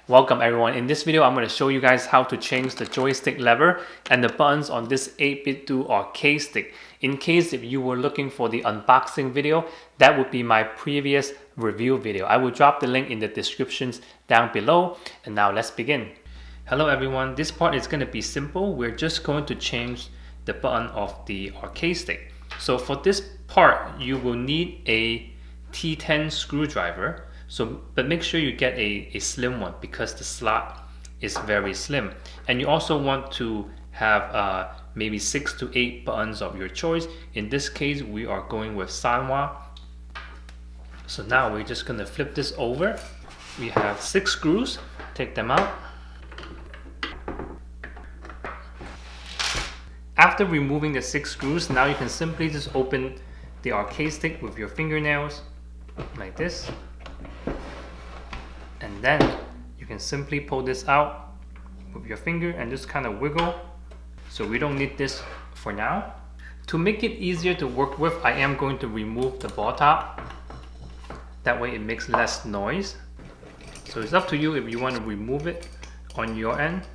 Welcome everyone. In this video, I'm going to show you guys how to change the joystick lever and the buttons on this 8bitdo arcade stick. In case if you were looking for the unboxing video, that would be my previous review video. I will drop the link in the descriptions down below. And now let's begin. Hello everyone. This part is going to be simple. We're just going to change the button of the arcade stick. So for this part, you will need a T10 screwdriver. But make sure you get a slim one because the slot is very slim. And you also want to have maybe 6 to 8 buttons of your choice. In this case, we are going with Sanwa. So now we're just gonna flip this over. We have 6 screws, take them out. After removing the 6 screws, now you can simply just open the arcade stick with your fingernails, like this. And then you can simply pull this out with your finger and just kind of wiggle. So we don't need this for now. To make it easier to work with, I am going to remove the ball top. That way it makes less noise. So it's up to you if you want to remove it on your end.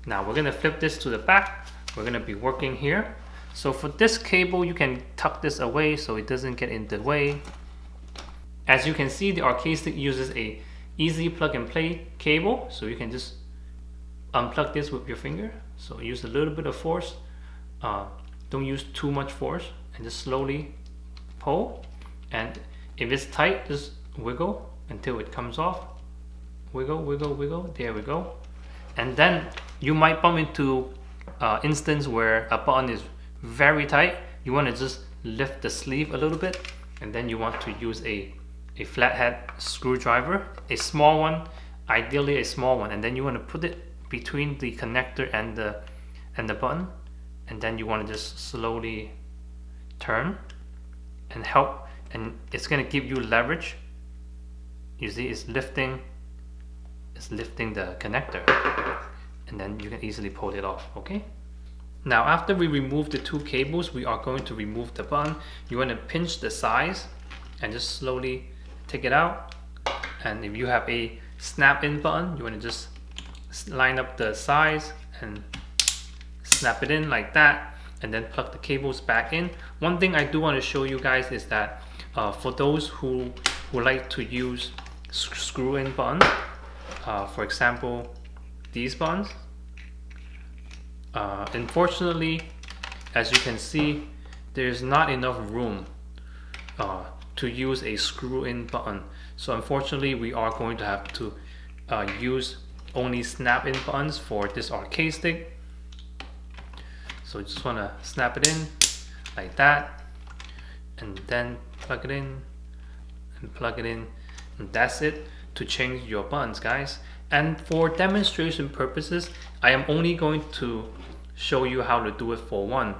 Now we're going to flip this to the back. We're going to be working here. So for this cable, you can tuck this away so it doesn't get in the way. As you can see, the arcade stick uses a easy plug and play cable, so you can just unplug this with your finger. So use a little bit of force, don't use too much force, and just slowly pull. And if it's tight, just wiggle until it comes off. Wiggle, wiggle, wiggle, there we go. And then you might bump into instance where a button is very tight. You want to just lift the sleeve a little bit, and then you want to use a flathead screwdriver, a small one, ideally a small one, and then you want to put it between the connector and the button, and then you want to just slowly turn and help, and it's going to give you leverage. You see it's lifting the connector, and then you can easily pull it off. Okay, now after we remove the 2 cables, we are going to remove the button. You want to pinch the size and just slowly take it out. And if you have a snap-in button, you want to just line up the size and snap it in like that, and then plug the cables back in. One thing I do want to show you guys is that for those who like to use screw-in buttons, for example these buttons, unfortunately, as you can see, there's not enough room to use a screw-in button. So unfortunately, we are going to have to use only snap-in buttons for this arcade stick. So you just want to snap it in like that, and then plug it in and plug it in, and that's it to change your buttons, guys. And for demonstration purposes, I am only going to show you how to do it for one,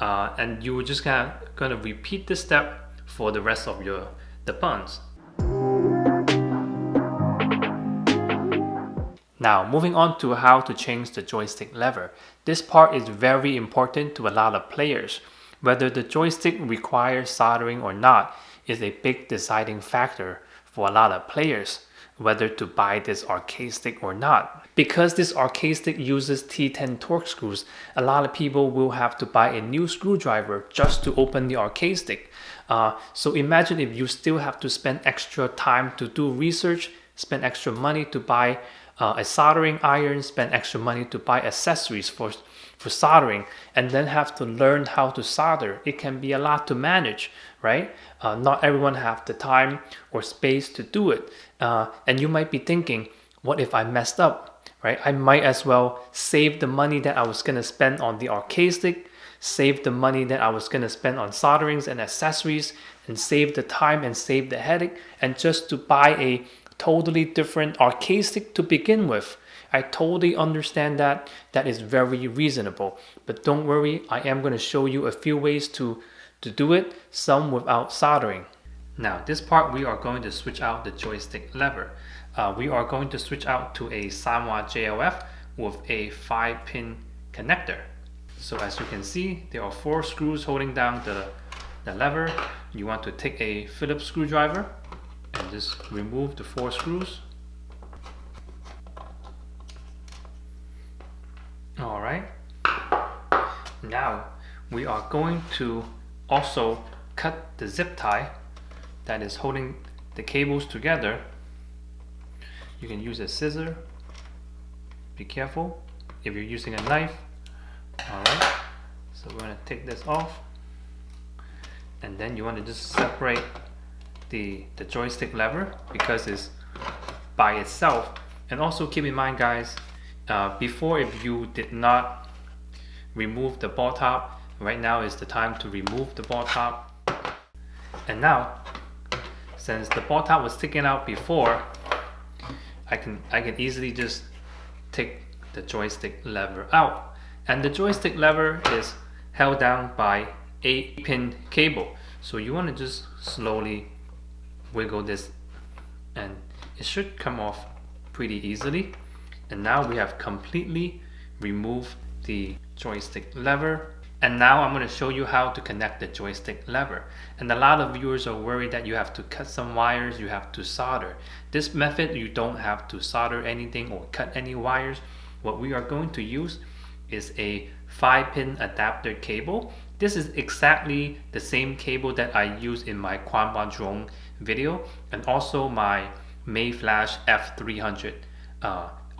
and you are just gonna repeat this step for the rest of the buttons. Now moving on to how to change the joystick lever. This part is very important to a lot of players. Whether the joystick requires soldering or not is a big deciding factor for a lot of players, whether to buy this arcade stick or not. Because this arcade stick uses T10 Torx screws, a lot of people will have to buy a new screwdriver just to open the arcade stick. So imagine if you still have to spend extra time to do research, spend extra money to buy a soldering iron, spend extra money to buy accessories for soldering, and then have to learn how to solder. It can be a lot to manage, right? Not everyone have the time or space to do it. And you might be thinking, what if I messed up, right? I might as well save the money that I was gonna spend on the arcade stick, save the money that I was gonna spend on solderings and accessories, and save the time and save the headache, and just to buy a totally different arcade stick to begin with. I totally understand that. That is very reasonable. But don't worry, I am going to show you a few ways to do it, some without soldering. Now this part, we are going to switch out the joystick lever. We are going to switch out to a Sanwa JLF with a 5-pin connector. So as you can see, there are 4 screws holding down the lever. You want to take a Phillips screwdriver and just remove the 4 screws. All right. Now we are going to also cut the zip tie that is holding the cables together. You can use a scissor. Be careful if you're using a knife. All right. So we're going to take this off, and then you want to just separate the joystick lever because it's by itself. And also keep in mind, guys, before, if you did not remove the ball top, right now is the time to remove the ball top. And now, since the ball top was sticking out before, I can easily just take the joystick lever out. And the joystick lever is held down by 8-pin cable. So you want to just slowly wiggle this, and it should come off pretty easily. And now we have completely removed the joystick lever. And now I'm going to show you how to connect the joystick lever. And a lot of viewers are worried that you have to cut some wires, you have to solder. This method, you don't have to solder anything or cut any wires. What we are going to use is a 5-pin adapter cable. This is exactly the same cable that I use in my Quanba drone video and also my Mayflash F300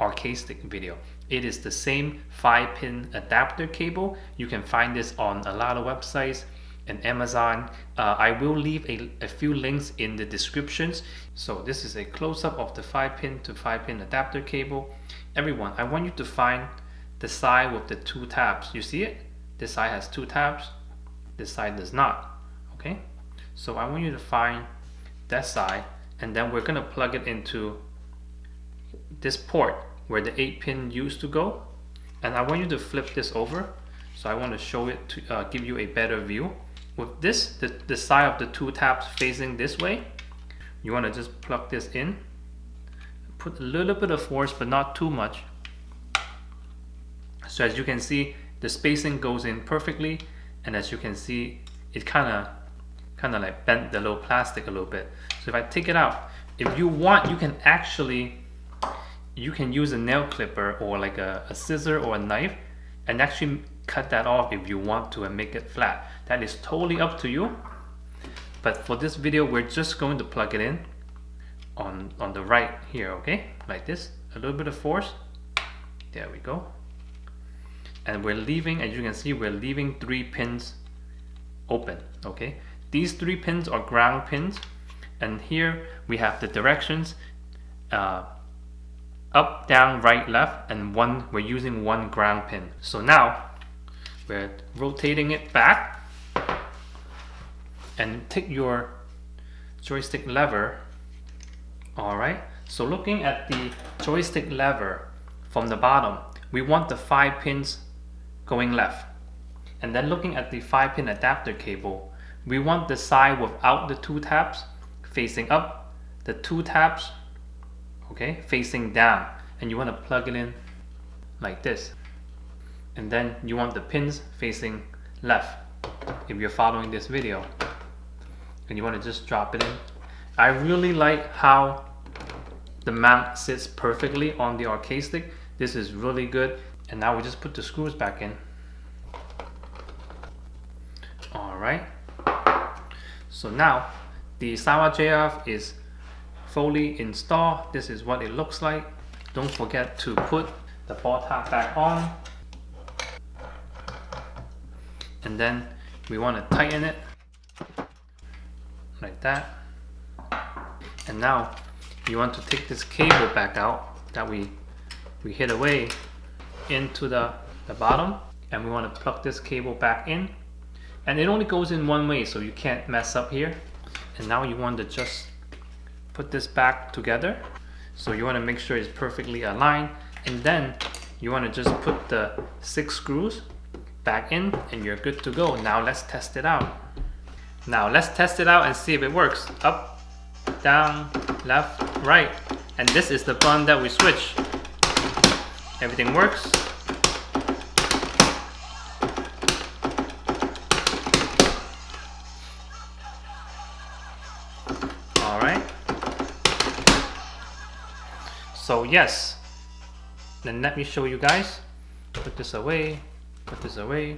arcade stick video. It is the same 5-pin adapter cable. You can find this on a lot of websites and Amazon. I will leave a few links in the descriptions. So this is a close-up of the 5-pin to 5-pin adapter cable. Everyone, I want you to find the side with the 2 tabs. You see it? This side has 2 tabs. This side does not. Okay? So I want you to find that side, and then we're going to plug it into this port where the 8-pin used to go. And I want you to flip this over. So I want to show it to give you a better view. With this, the side of the 2 tabs facing this way, you want to just plug this in. Put a little bit of force, but not too much. So as you can see, the spacing goes in perfectly, and as you can see, it kind of like bent the little plastic a little bit. So if I take it out, if you want, you can actually use a nail clipper or like a scissor or a knife and actually cut that off if you want to and make it flat. That is totally up to you. But for this video, we're just going to plug it in on the right here, okay? Like this, a little bit of force. There we go. And we're leaving, as you can see, we're leaving 3 pins open, okay? These 3 pins are ground pins, and here we have the directions, up, down, right, left, and we're using 1 ground pin. So now we're rotating it back, and take your joystick lever. All right, so looking at the joystick lever from the bottom, we want the 5 pins going left. And then looking at the 5-pin adapter cable, we want the side without the 2 tabs facing up, the 2 tabs, okay, facing down. And you want to plug it in like this. And then you want the pins facing left if you're following this video. And you want to just drop it in. I really like how the mount sits perfectly on the arcade stick. This is really good. And now we just put the screws back in. Alright. So now the Sawa JF is fully installed. This is what it looks like. Don't forget to put the ball top back on. And then we want to tighten it like that. And now you want to take this cable back out that we hid away into the bottom, and we want to plug this cable back in, and it only goes in one way, so you can't mess up here. And now you want to just put this back together, so you want to make sure it's perfectly aligned, and then you want to just put the 6 screws back in and you're good to go. Now let's test it out. Now let's test it out and see if it works. Up, down, left, right. And this is the button that we switch. Everything works. Alright. So yes. Then let me show you guys. put this away, put this away.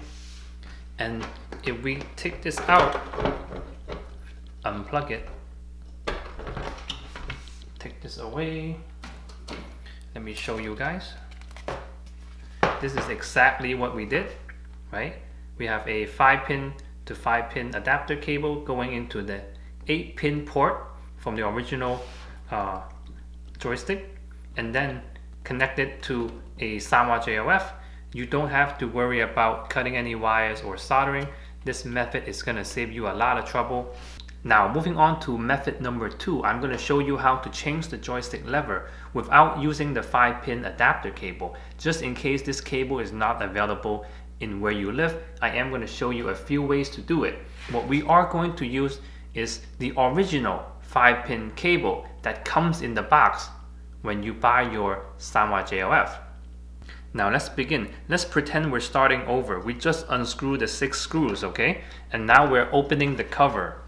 And if we take this out, unplug it, take this away. Let me show you guys. This is exactly what we did, right? We have a 5-pin to 5-pin adapter cable going into the 8-pin port from the original joystick, and then connected to a Sanwa JOF. You don't have to worry about cutting any wires or soldering. This method is going to save you a lot of trouble. Now moving on to method number 2, I'm going to show you how to change the joystick lever without using the 5-pin adapter cable. Just in case this cable is not available in where you live, I am going to show you a few ways to do it. What we are going to use is the original 5-pin cable that comes in the box when you buy your Sanwa JOF. Now let's begin. Let's pretend we're starting over. We just unscrewed the 6 screws, okay? And now we're opening the cover.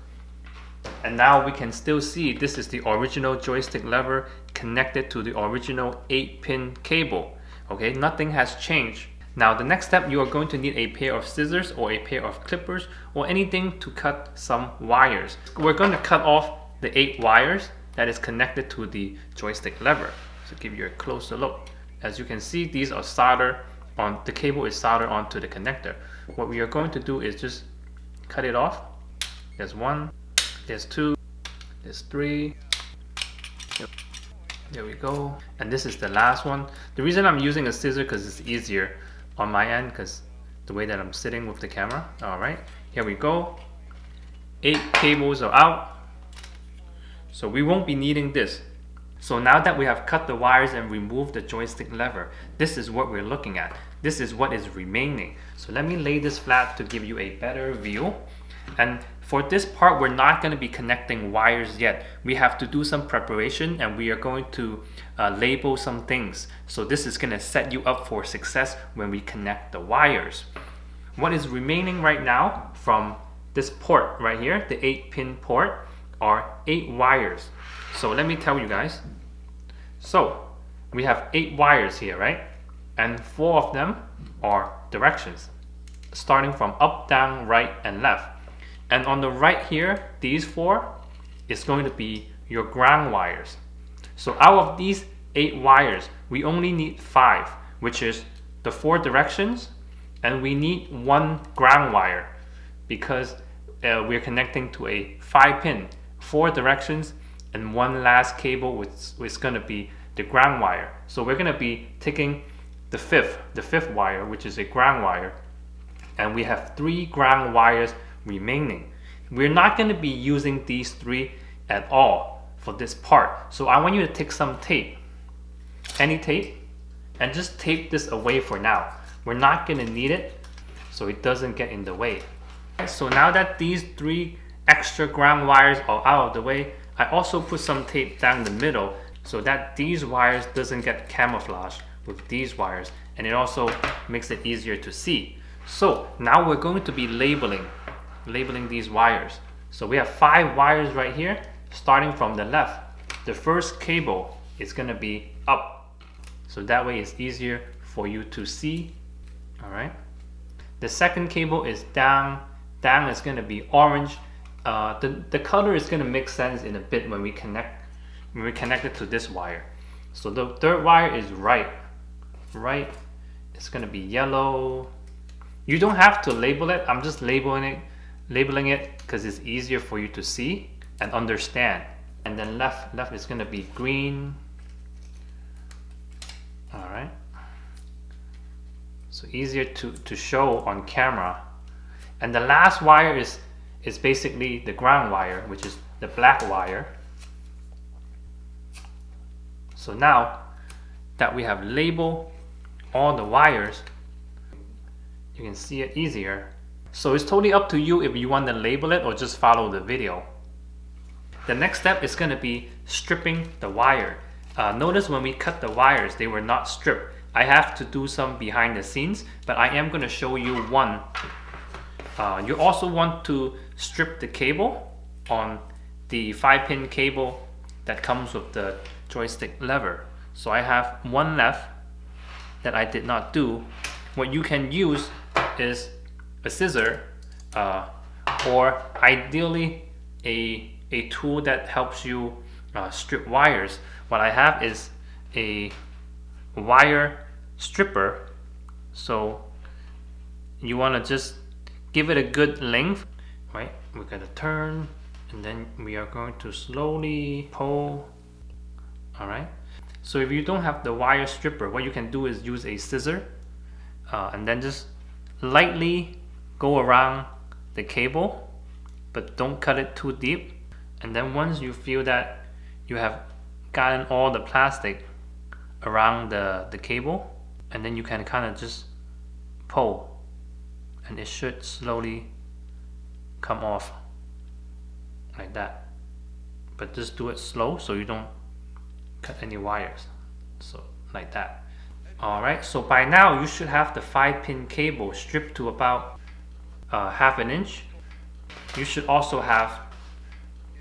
And now we can still see this is the original joystick lever connected to the original 8-pin cable. Okay, nothing has changed. Now the next step, you are going to need a pair of scissors or a pair of clippers or anything to cut some wires. We're going to cut off the 8 wires that is connected to the joystick lever. So give you a closer look. As you can see, these are soldered on, the cable is soldered onto the connector. What we are going to do is just cut it off. There's 1, there's 2, there's 3. There we go. And this is the last one. The reason I'm using a scissor because it's easier on my end because the way that I'm sitting with the camera. Alright, here we go. 8 cables are out. So we won't be needing this. So now that we have cut the wires and removed the joystick lever, this is what we're looking at. This is what is remaining. So let me lay this flat to give you a better view. And for this part, we're not going to be connecting wires yet. We have to do some preparation and we are going to label some things. So this is going to set you up for success when we connect the wires. What is remaining right now from this port right here, the 8-pin port, are 8 wires. So let me tell you guys. So we have 8 wires here, right? And 4 of them are directions, starting from up, down, right, and left. And on the right here, these 4 is going to be your ground wires. So out of these 8 wires, we only need 5, which is the 4 directions, and we need 1 ground wire because we're connecting to a 5-pin, 4 directions, and 1 last cable which is going to be the ground wire. So we're going to be taking the fifth wire, which is a ground wire, and we have 3 ground wires remaining. We're not going to be using these 3 at all for this part. So I want you to take some tape, any tape, and just tape this away for now. We're not going to need it so it doesn't get in the way. So now that these 3 extra ground wires are out of the way, I also put some tape down the middle so that these wires doesn't get camouflaged with these wires, and it also makes it easier to see. So now we're going to be labeling these wires. So we have 5 wires right here, starting from the left. The first cable is going to be up, so that way it's easier for you to see. All right. The second cable is down. Down is going to be orange. The color is going to make sense in a bit when we connect it to this wire. So the third wire is right. Right, it's going to be yellow. You don't have to label it. I'm just labeling it because it's easier for you to see and understand. And then left is going to be green. All right. So easier to show on camera. And the last wire is basically the ground wire, which is the black wire. So now that we have labeled all the wires, you can see it easier. So it's totally up to you if you want to label it or just follow the video. The next step is going to be stripping the wire. Notice when we cut the wires, they were not stripped. I have to do some behind the scenes, but I am going to show you one. You also want to strip the cable on the 5-pin cable that comes with the joystick lever. So I have one left that I did not do, what you can use is a scissor, or ideally a tool that helps you strip wires. What I have is a wire stripper. So you want to just give it a good length, right? We're going to turn, and then we are going to slowly pull. All right, so if you don't have the wire stripper, what you can do is use a scissor, and then just lightly go around the cable, but don't cut it too deep. And then once you feel that you have gotten all the plastic around the cable, and then you can kind of just pull, and it should slowly come off like that. But just do it slow so you don't cut any wires. So like that. Alright, so by now you should have the 5-pin cable stripped to about half an inch. You should also have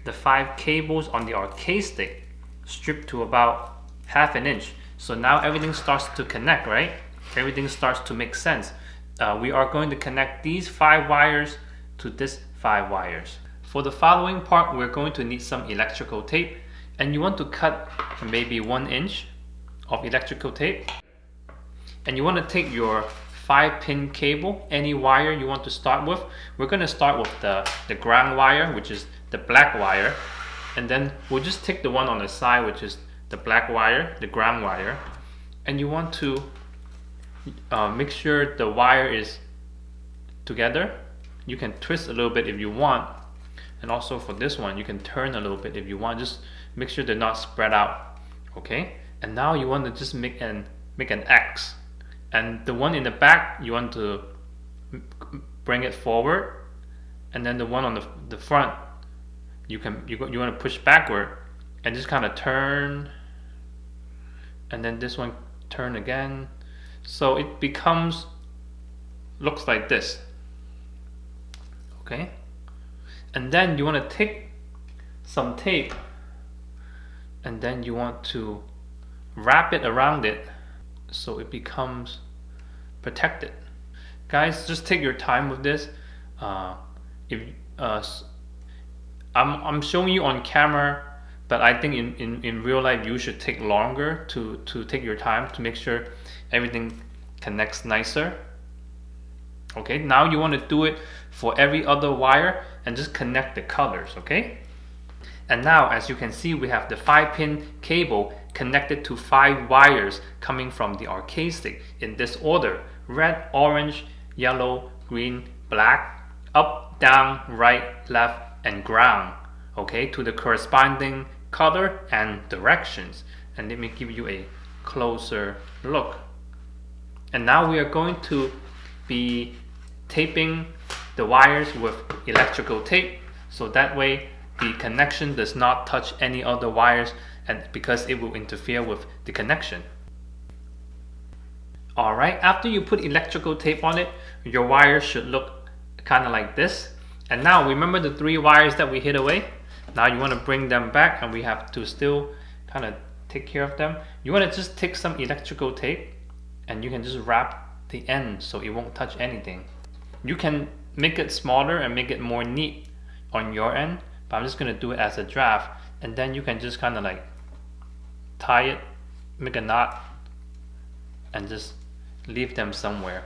the 5 cables on the arcade stick stripped to about half an inch. So now everything starts to connect, right? Everything starts to make sense. We are going to connect these 5 wires to this 5 wires. For the following part, we're going to need some electrical tape, and you want to cut maybe 1 inch of electrical tape. And you want to take your 5-pin cable, any wire you want to start with. We're going to start with the ground wire, which is the black wire, and then we'll just take the one on the side, which is the black wire, the ground wire, and you want to make sure the wire is together. You can twist a little bit if you want, and also for this one you can turn a little bit if you want. Just make sure they're not spread out. Okay, and now you want to just make an X, and the one in the back you want to bring it forward, and then the one on the front you want to push backward and just kind of turn, and then this one turn again, so it looks like this. Okay, and then you want to take some tape, and then you want to wrap it around it so it becomes protected. Guys, just take your time with this. I'm showing you on camera, but I think in real life you should take longer to take your time to make sure everything connects nicer. Okay, now you want to do it for every other wire and just connect the colors. Okay, and now as you can see, we have the 5-pin cable connected to 5 wires coming from the arcade stick in this order: red, orange, yellow, green, black, up, down, right, left, and ground. Okay, to the corresponding color and directions. And let me give you a closer look. And now we are going to be taping the wires with electrical tape, so that way the connection does not touch any other wires, and because it will interfere with the connection. Alright, after you put electrical tape on it, your wires should look kind of like this. And now remember the 3 wires that we hid away? Now you want to bring them back, and we have to still kind of take care of them. You want to just take some electrical tape, and you can just wrap the end so it won't touch anything. You can make it smaller and make it more neat on your end, but I'm just going to do it as a draft. And then you can just kind of like tie it, make a knot, and just leave them somewhere.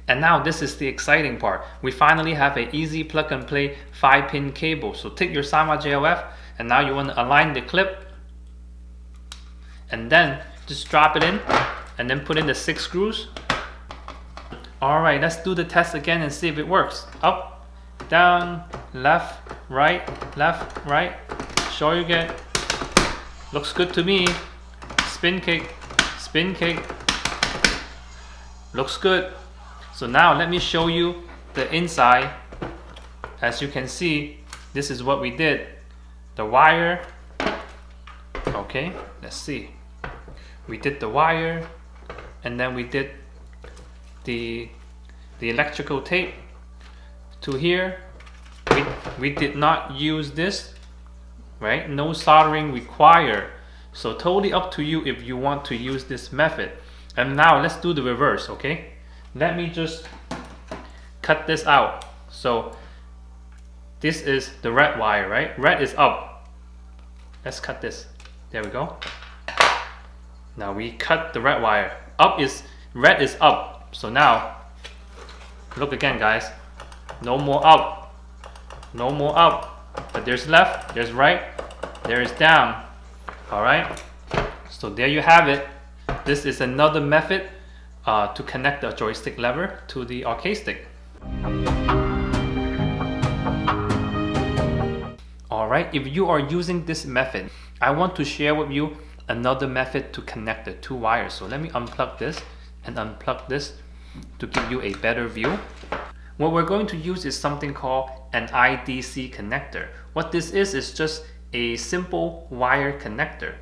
And now this is the exciting part. We finally have an easy plug and play 5-pin cable. So take your Sama JLF, and now you want to align the clip, and then just drop it in, and then put in the 6 screws. Alright, let's do the test again and see if it works. Up, down, left, right, sure you get. Looks good to me. Spin kick, looks good. So now let me show you the inside. As you can see, this is what we did. The wire, okay, let's see. We did the wire, and then we did the electrical tape to here. We did not use this, right? No soldering required. So totally up to you if you want to use this method. And now let's do the reverse, okay? let me just cut this out. So this is the red wire, right? Red is up. Let's cut this. There we go. Now we cut the red wire. Red is up. So now, look again, guys. No more up. No more up. But there's left, there's right, there is down. Alright? So there you have it. This is another method to connect the joystick lever to the arcade stick. Alright, if you are using this method, I want to share with you another method to connect the two wires. So let me unplug this and unplug this to give you a better view. What we're going to use is something called an IDC connector. What this is just a simple wire connector.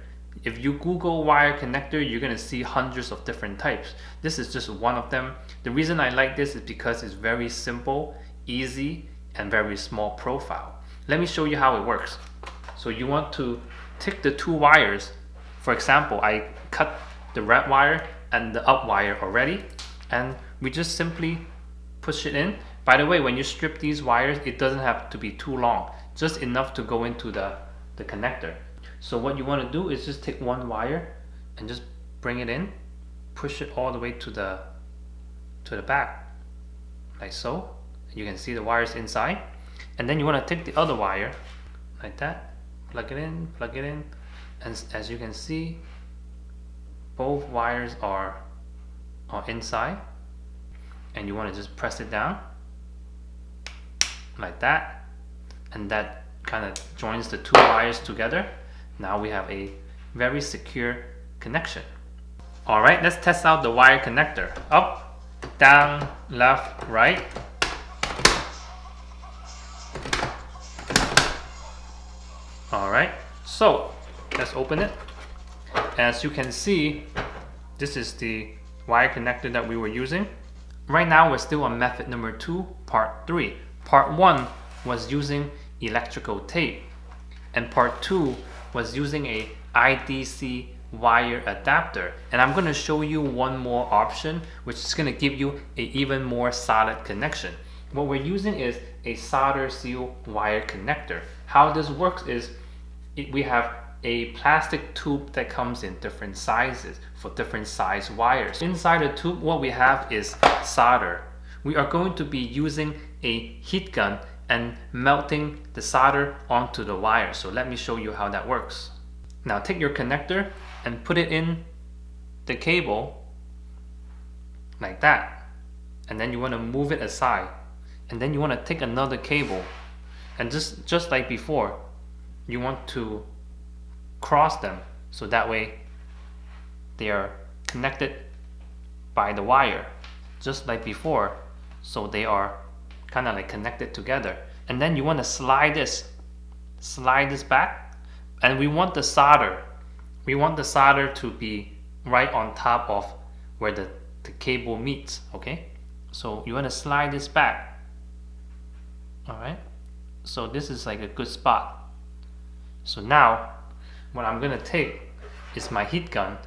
If you Google wire connector, you're going to see hundreds of different types. This is just one of them. The reason I like this is because it's very simple, easy, and very small profile. Let me show you how it works. So you want to take the two wires. For example, I cut the red wire and the up wire already, and we just simply push it in. By the way, when you strip these wires, it doesn't have to be too long, just enough to go into the connector. So what you want to do is just take one wire and just bring it in, push it all the way to the back, like so. You can see the wires inside. And then you want to take the other wire, like that, plug it in, and as you can see, both wires are inside, and you want to just press it down, like that, and that kind of joins the two wires together. Now we have a very secure connection. Alright, let's test out the wire connector. Up, down, left, right. Alright, so let's open it. As you can see, this is the wire connector that we were using. Right now we're still on method number 2, part 3. Part 1 was using electrical tape, and part 2 was using a IDC wire adapter. And I'm going to show you one more option, which is going to give you an even more solid connection. What we're using is a solder seal wire connector. How this works is we have a plastic tube that comes in different sizes for different size wires. Inside the tube, what we have is solder. We are going to be using a heat gun and melting the solder onto the wire. So let me show you how that works. Now take your connector and put it in the cable like that. And then you want to move it aside. And then you want to take another cable, and just like before, you want to cross them so that way they are connected by the wire, just like before, so they are kind of like connected together. And then you want to slide this back, and we want the solder to be right on top of where the cable meets. Okay, so you want to slide this back. Alright, so this is like a good spot. So now what I'm gonna take is my heat gun.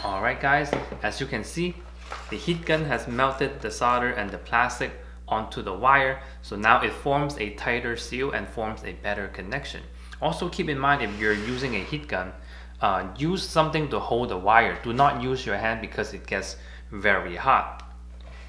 Alright guys, as you can see, the heat gun has melted the solder and the plastic onto the wire. So now it forms a tighter seal and forms a better connection. Also keep in mind, if you're using a heat gun, use something to hold the wire. Do not use your hand because it gets very hot.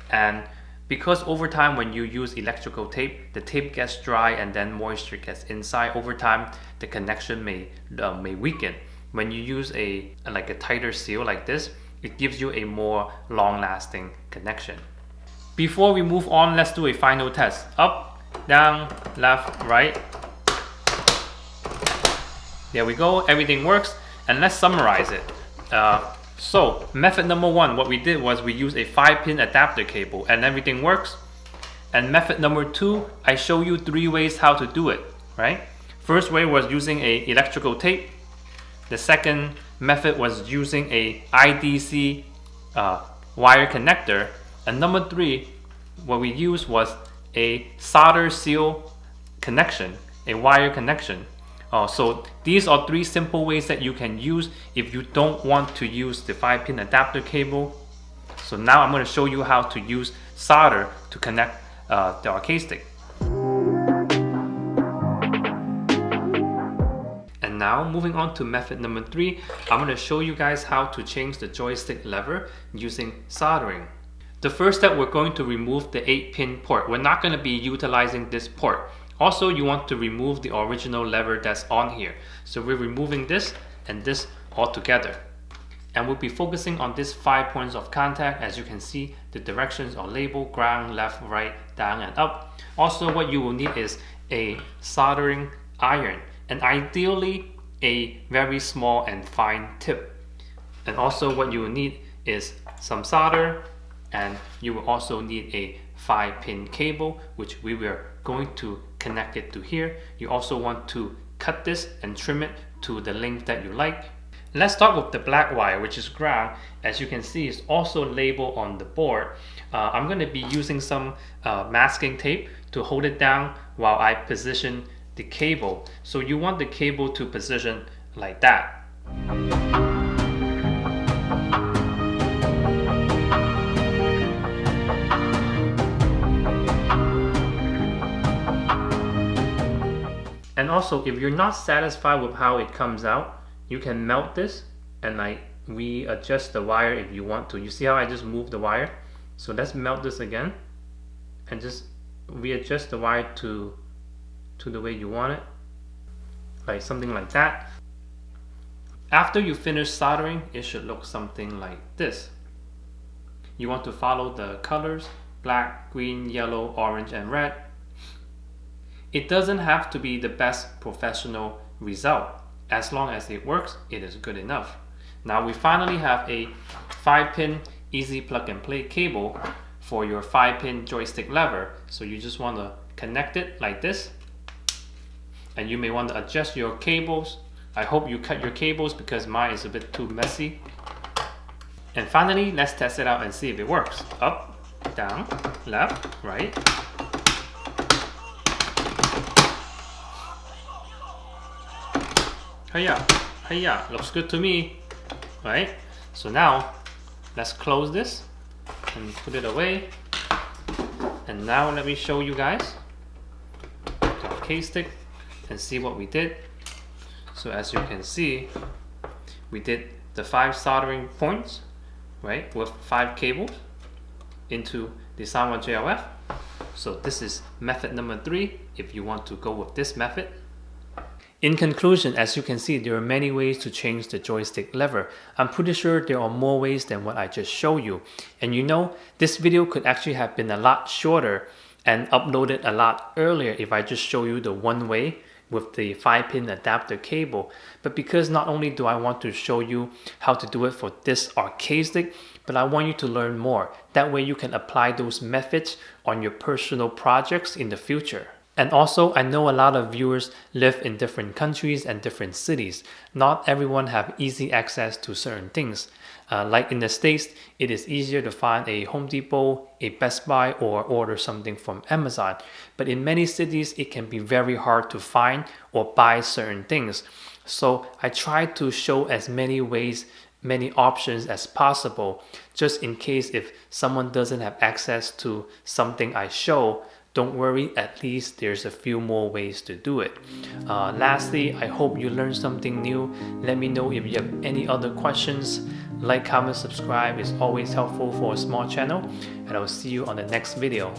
And because over time when you use electrical tape, the tape gets dry and then moisture gets inside. Over time, the connection may weaken. When you use a tighter seal like this, it gives you a more long-lasting connection. Before we move on, let's do a final test. Up, down, left, right. There we go, everything works. And let's summarize it. So method number 1, what we did was we used a 5-pin adapter cable and everything works. And method number 2, I show you 3 ways how to do it, right? First way was using a electrical tape. The second method was using a IDC wire connector. And number 3, what we used was a solder seal connection, a wire connection. So these are 3 simple ways that you can use if you don't want to use the 5-pin adapter cable. So now I'm going to show you how to use solder to connect the arcade stick. And now moving on to method number 3, I'm going to show you guys how to change the joystick lever using soldering. The first step, we're going to remove the 8-pin port. We're not going to be utilizing this port. Also, you want to remove the original lever that's on here. So we're removing this and this all together. And we'll be focusing on these 5 points of contact. As you can see, the directions are labeled: ground, left, right, down, and up. Also, what you will need is a soldering iron, and ideally a very small and fine tip. And also what you will need is some solder, and you will also need a 5-pin cable, which we were going to connect it to here. You also want to cut this and trim it to the length that you like. Let's start with the black wire, which is ground. As you can see, it's also labeled on the board. I'm going to be using some masking tape to hold it down while I position the cable. So you want the cable to position like that. And also, if you're not satisfied with how it comes out, you can melt this and like readjust the wire if you want to. You see how I just moved the wire? So let's melt this again and just readjust the wire to the way you want it, like something like that. After you finish soldering, it should look something like this. You want to follow the colors: black, green, yellow, orange, and red. It doesn't have to be the best professional result. As long as it works, it is good enough. Now we finally have a 5-pin easy plug and play cable for your 5-pin joystick lever. So you just want to connect it like this, and you may want to adjust your cables. I hope you cut your cables because mine is a bit too messy. And finally, let's test it out and see if it works. Up, down, left, right. Hiya, hiya, looks good to me, right? So now, let's close this and put it away. And now let me show you guys the arcade stick and see what we did. So as you can see, we did the 5 soldering points, right, with 5 cables into the Sanwa JLF. So this is method number 3 if you want to go with this method. In conclusion, as you can see, there are many ways to change the joystick lever. I'm pretty sure there are more ways than what I just showed you. And you know, this video could actually have been a lot shorter and uploaded a lot earlier if I just show you the one way with the 5-pin adapter cable. But because not only do I want to show you how to do it for this arcade stick, but I want you to learn more. That way you can apply those methods on your personal projects in the future. And also, I know a lot of viewers live in different countries and different cities. Not everyone have easy access to certain things. Like in the States, it is easier to find a Home Depot, a Best Buy, or order something from Amazon. But in many cities, it can be very hard to find or buy certain things. So I try to show as many ways, many options as possible, just in case if someone doesn't have access to something I show. Don't worry, at least there's a few more ways to do it. Lastly, I hope you learned something new. Let me know if you have any other questions. Like, comment, subscribe is always helpful for a small channel, and I'll see you on the next video.